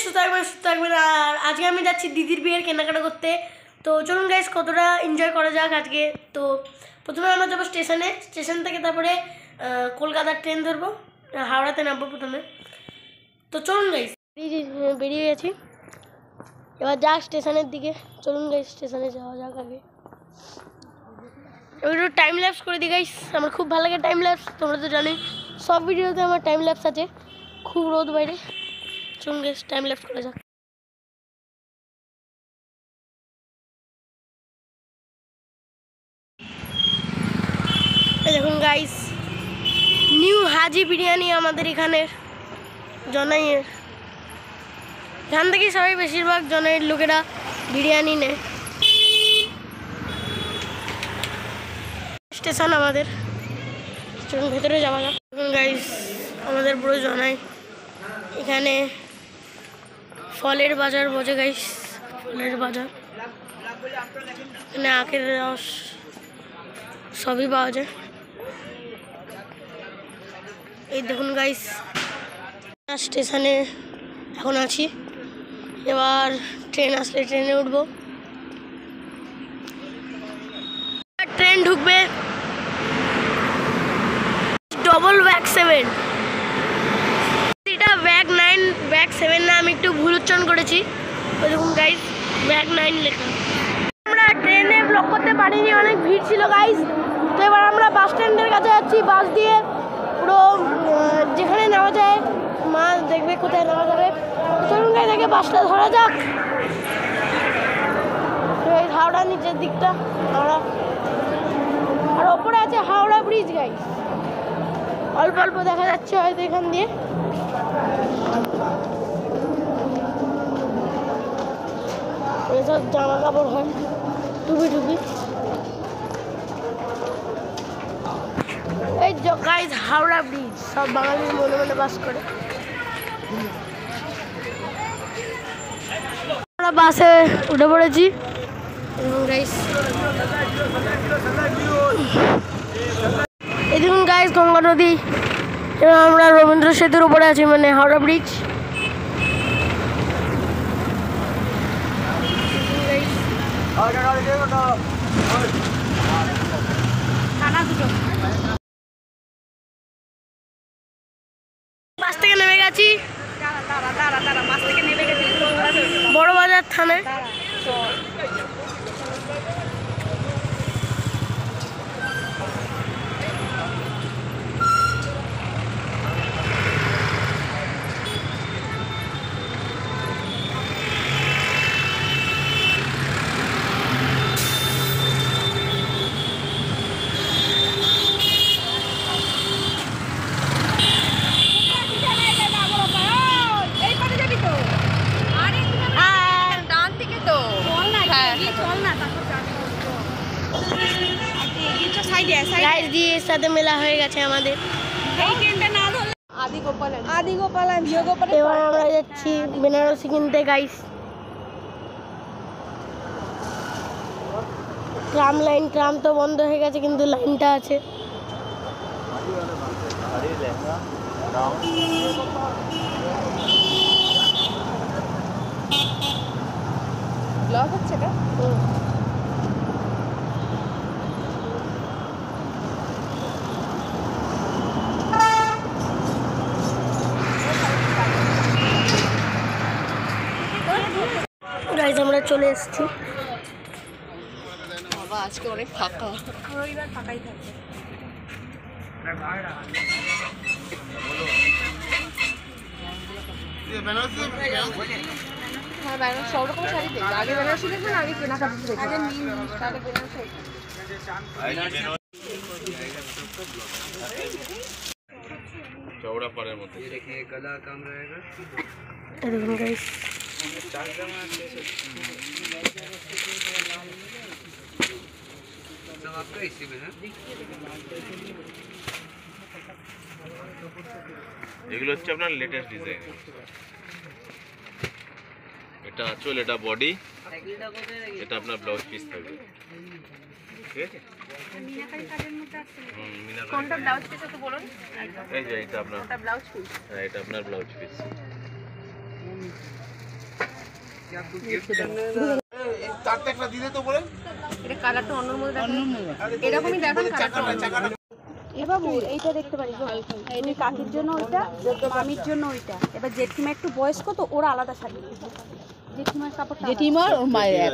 সুস্থ থাকবেন। আর আজকে আমি যাচ্ছি দিদির বিয়ের কেনাকাটা করতে। তো চলুন গাইস কতটা এনজয় করা যাক আজকে। তো প্রথমে আমরা যাবো স্টেশনে, স্টেশন থেকে তারপরে কলকাতার ট্রেন ধরবো, হাওড়াতে নামবো প্রথমে। তো চলুন গাইস, বেরিয়ে গেছি, এবার যাক স্টেশনের দিকে। চলুন গাইস স্টেশনে যাওয়া যাক। আগে একটু টাইম ল্যাপস করে দিই গাইস, আমার খুব ভালো লাগে টাইম ল্যাপস, তোমরা তো জানোই সব ভিডিওতে আমার টাইম ল্যাপস আছে। খুব রোদ বাইরে, চলুন গাইস টাইম ল্যাপস করা যাক। দেখুন গাইস, নিউ হাজি বিরিয়ানি আমাদের এখানের জনাইয়ের, এখান থেকেই সবাই বেশিরভাগ জনাইয়ের লোকেরা বিরিয়ানি নেয়। স্টেশন আমাদের, চলুন ভেতরে যাওয়া যাক। দেখুন গাইস, আমাদের পুরো জনাই, এখানে ফলের বাজার বসে গাইস, ফলের বাজার, এখানে আখের রস সবই পাওয়া যায়। এই দেখুন গাইস, স্টেশনে এখন আছি, এবার ট্রেন আসলে ট্রেনে উঠবো। ট্রেন ঢুকবে ডবল ব্যাগ 7, এটা ব্যাগ 9 ব্যাগ 7 না, আমি একটু ভুল উচ্চারণ করেছি। ওই দেখুন গাইস, ব্যাগ 9 লেখা। আমরা ট্রেনে ব্লক করতে পারিনি, অনেক ভিড় ছিল গাইস। তো এবার আমরা বাস স্ট্যান্ডের কাছে যাচ্ছি, বাস দিয়ে পুরো যেখানে নেওয়া যায়, মা দেখবে কোথায় নেওয়া যাবে। চলুন গাইস থেকে বাসটা ধরা যাক। হাওড়া নিচের দিকটা হাওড়া, আর ওপরে আছে হাওড়া ব্রিজ গাইস, অল্প অল্প দেখা যাচ্ছে হয়তো এখান দিয়ে। এসব জামা কাপড় হয়, টুপি টুপি। এই গাইস হাওড়া ব্রিজ, সব বাঙালির মনে মনে বাস করে। আমরা বাসে উঠে পড়েছি গাইস। এই দেখুন গাইস গঙ্গা নদী, এবং আমরা রবীন্দ্র সেতুর উপরে আছি, মানে হাওড়া ব্রিজ। বাস থেকে নেমে গেছি, বড় বাজার থানায়। সাথে মেলা হয়ে গেছে আমাদের। এবার আমরা যাচ্ছি বেনারসি কিনতে গাইস। ট্রাম লাইন, ট্রাম তো বন্ধ হয়ে গেছে কিন্তু লাইনটা আছে। ব্লগ হচ্ছে না? গাইস আমরা চলে এসেছি। বাবা আজকে অনেক ফাঁকা, রবিবার ফাঁকাই থাকবে। হ্যাঁ বেনারসি সব রকম শাড়ি দেখবে, আগে বেনারসি দেখবেন, আগে কেনাকাটা দেখবেন, আগে নিন তাহলে বেনারসি। चौड़ा पारे मत देखिए, गला कम रहेगा। देखो गाइस, सब आपका इसी में है। এগুলো হচ্ছে আপনার লেটেস্ট ডিজাইন। এটা আঁচল, এটা বডি, এটা আপনার ব্লাউজ পিস থাকবে। ঠিক আছে, মিনাকারি কাজের মধ্যে আছে। কোনটা ব্লাউজ পিস তো বলুন। এই যে এটা আপনার, এটা ব্লাউজ পিস। হ্যাঁ এটা আপনার ব্লাউজ পিস। এটা কালারটা অন্যর মধ্যে এরকমই দেখেন এ বাবু এইটা দেখতে পারি এই কাকির জন্য ওইটা, মামির জন্য ওইটা। এবার জেঠিমা একটু বয়স্ক তো ওরা আলাদা শাড়ি, জেঠিমার কাপড়টা জেঠিমার ওর মায়ের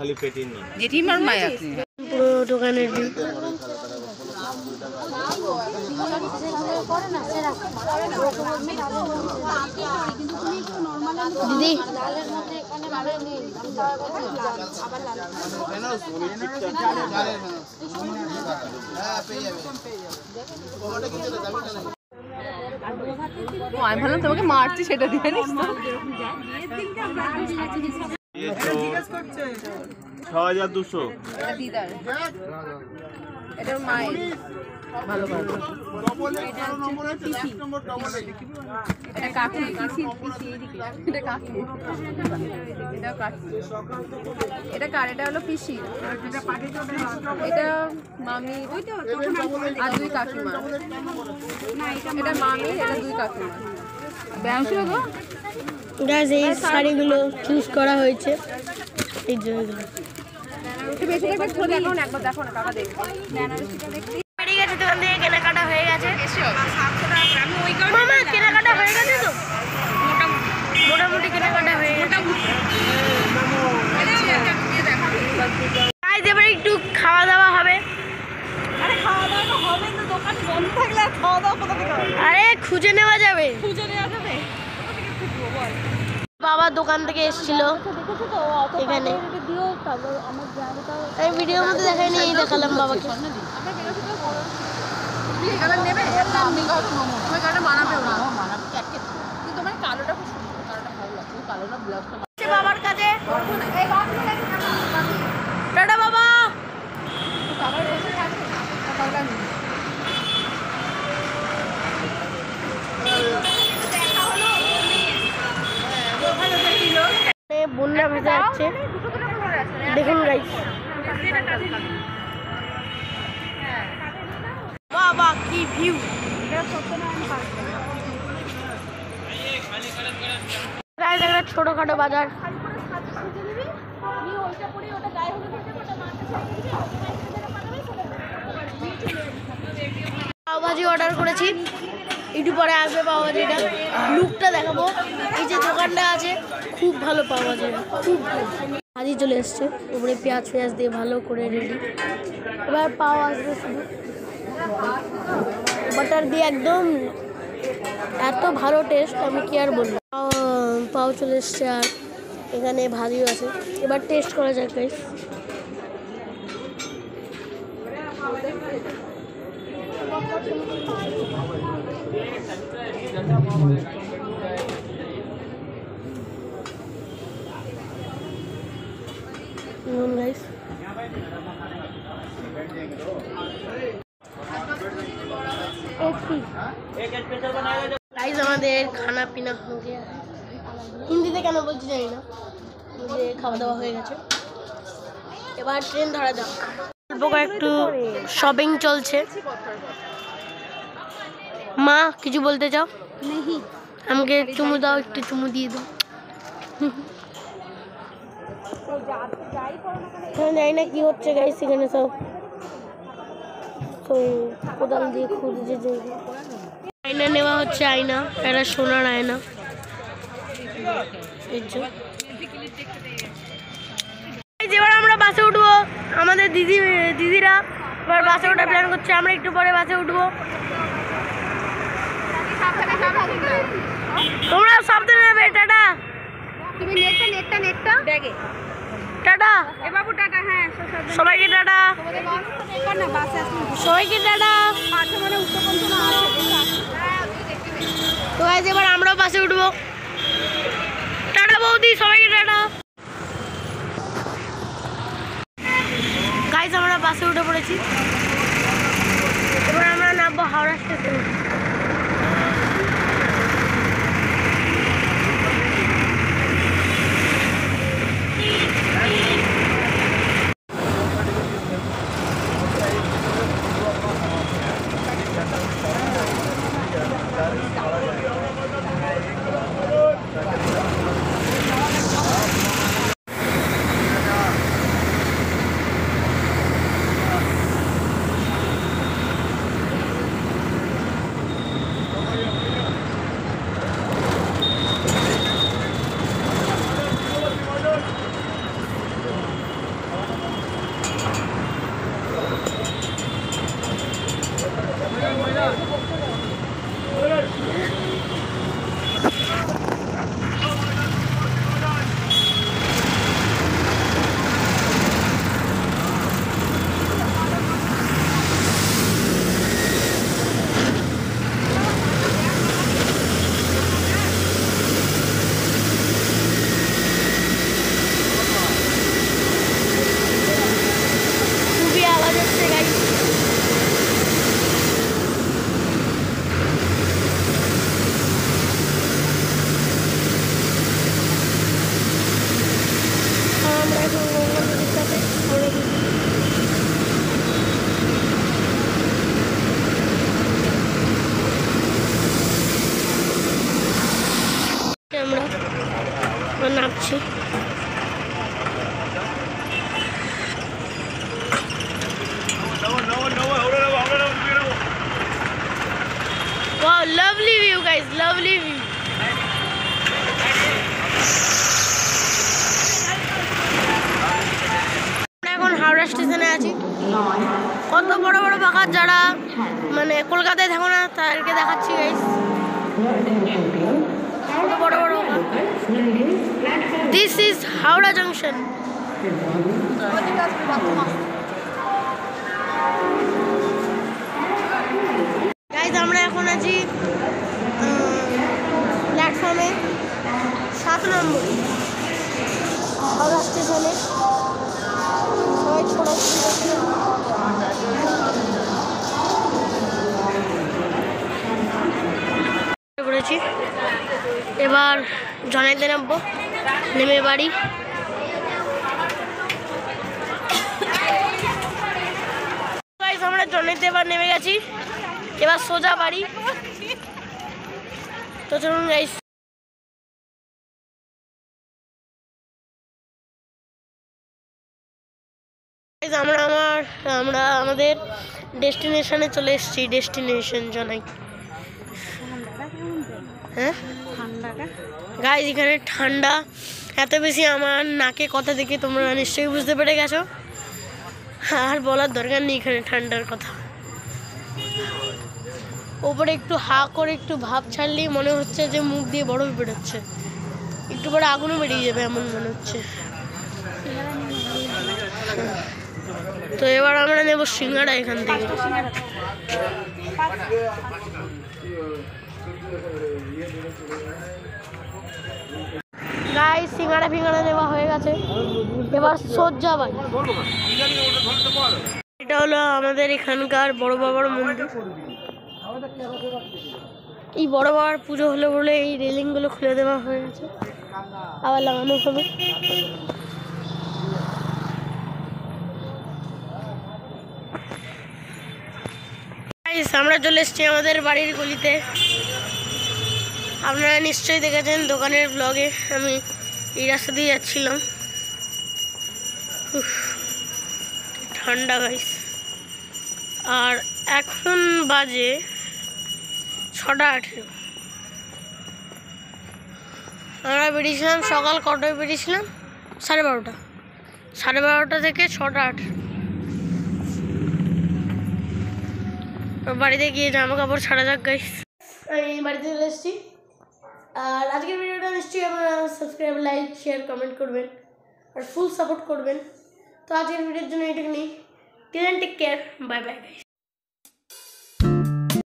খালি পেটিং না, জেঠিমার মায়ের পুরো দোকানের ভিউ। দিদি আমি ভাবলাম তোমাকে মারছি সেটা দিয়ে নিস তো। 6200 এটা দিদার, এটা মায়ের ভালো ভালো। এটা কাকি, এটা কাকি, এটা কাকি, এটা কার? এটা হলো পিসি, এটা মামি আর দুই কাকিমা। এটা মামি, এটা দুই কাকিমা। ব্যায়াম ছিল গো গাইস, এই শাড়িগুলো চুজ করা হয়েছে এই জন্য। একটু বেশি দেখবে তো, দেখো না একবার, দেখো না কাকা দেখবে বেরিয়ে গেছে দোকান থেকে, কেনাকাটা হয়ে গেছে। মামা কেনাকাটা হয়ে গেছে তো, মোটামুটি কেনাকাটা হয়ে গেছে। গাইস, এবারে একটু খাওয়া দাওয়া হবে। আরে খাওয়া দাওয়া হবে তো, দোকান বন্ধ থাকলে আর খাওয়া দাওয়া কোথা থেকে হবে? আরে খুঁজে নেওয়া যাবে, খুঁজে নেওয়া যাবে। বাবা দোকান থেকে এসেছিল এখানে। এই ভিডিওর মধ্যে দেখাইনি, এই দেখালাম বাবাকে। বাবার কাছে টাটা বাবা। বন্যা ভেসে যাচ্ছে, দেখুন গাইস। বাবা কি ভিউ! ছোটখাটো বাজার। পাওভাজি অর্ডার করেছি, একটু পরে আসবে পাওভাজিটা। লুকটা দেখাবো। এই যে দোকানটা আছে, খুব ভালো পাওভাজি, খুব ভালো। ভাজি চলে এসছে, উপরে পেঁয়াজ ফেঁয়াজ দিয়ে ভালো করে রেডি। এবার পাও আসবে, শুধু বাটার দিয়ে একদম এত ভালো টেস্ট, আমি কি আর বলবো। পাও চলে এসছে, আর এখানে ভাজিও আছে। এবার টেস্ট করা যাক গাইস। गाइस আমাদের খানা পিনা হয়ে গেছে। হিন্দিতে কেন বলছি জানি না, খাওয়া দাওয়া হয়ে গেছে। এবার ট্রেন ধরা যাক। অল্প একটু শপিং চলছে। মা কিছু বলতে চাও? আমাকে চুমু দাও, একটু চুমু দিয়ে দাও। জানি না কি হচ্ছে গাইস, এখানে সব কোদাল দিয়ে খুঁজছে। আয়না নেওয়া হচ্ছে, আয়না, এটা সোনার আয়না। এবার আমরা বাসে উঠবো। আমাদের দিদিরা এবার বাসে ওঠার প্ল্যান করছে, আমরা একটু পরে বাসে উঠবো। তোমরা সাবধানে নেবে। টাটা। তুমি নেটটা ব্যাগে টাটা। এ বাবু টাটা। হ্যাঁ সবাইকে টাটা। সবাইকে টাটা। তো গাইস, এবার আমরাও বাসে উঠবো। টাটা বৌদি, সবাইকে টাটা। গাইস, আমরা বাসে উঠে পড়েছি। এবার আমরা নামবো হাওড়া স্টেশনে। নামছি। Wow, lovely view guys, lovely view. এখন হাওড়া স্টেশনে আছি। কত বড় বড় পাখা, যারা মানে কলকাতায় থাকো না তাদেরকে দেখাচ্ছি গাইস। কত বড় বড় পাখা। This is Howrah junction. Guys আমরা এখন আছি প্ল্যাটফর্মে 7 নম্বর হাওড়া স্টেশনে। সবাই ছোটাছুটি করেছি। এবার জনাইতে নামবো, নেমে বাড়ি। আমরা জনাইতে এবার নেমে গেছি, এবার সোজা বাড়ি। তো চলুন গাইস। আমরা আমাদের ডেস্টিনেশনে চলে এসেছি। ডেস্টিনেশন জনাই। হ্যাঁ গাইস, এখানে ঠান্ডা এত বেশি, আমার নাকে কথা দেখে তোমরা নিশ্চয়ই বুঝতে পেরে গেছো। আর বলার দরকার নেই এখানে ঠান্ডার কথা। ওপরে একটু হা করে একটু ভাব ছাড়লেই মনে হচ্ছে যে মুখ দিয়ে বরফ বেরোচ্ছে, একটু পরে আগুনও বেরিয়ে যাবে এমন মনে হচ্ছে। তো এবার আমরা নেব সিঙ্গাড়া এখান থেকে। গাইস সিঙ্গাড়া ফিঙ্গাড়া নেওয়া হয়ে গেছে, এবার সোজা বাড়ি। এটা হলো আমাদের এখানকার বড় বাবার মন্দির। এই বড় বাবার পুজো হলো বলে এই রেলিংগুলো খুলে দেওয়া হয়েছে, আবার লাগানো হবে। আমরা চলে এসেছি আমাদের বাড়ির গলিতে। আপনারা নিশ্চয়ই দেখেছেন দোকানের ব্লগে আমি এই রাস্তা দিয়ে যাচ্ছিলাম। ঠান্ডা গাইস। আর এখন বাজে 6:18। আমরা বেরিয়েছিলাম সকাল কটায় বেরিয়েছিলাম? 12:30। 12:30 থেকে 6:18। বাড়িতে গিয়ে জামা কাপড় ছাড়া যাক গাইস। আমি বাড়িতে চলে এসেছি। আর আজকের ভিডিওটা নিশ্চয়ই আপনারা সাবস্ক্রাইব, লাইক, শেয়ার, কমেন্ট করবেন আর ফুল সাপোর্ট করবেন। তো আজকের ভিডিওর জন্য এটুকুনি। Till then take care, bye bye guys.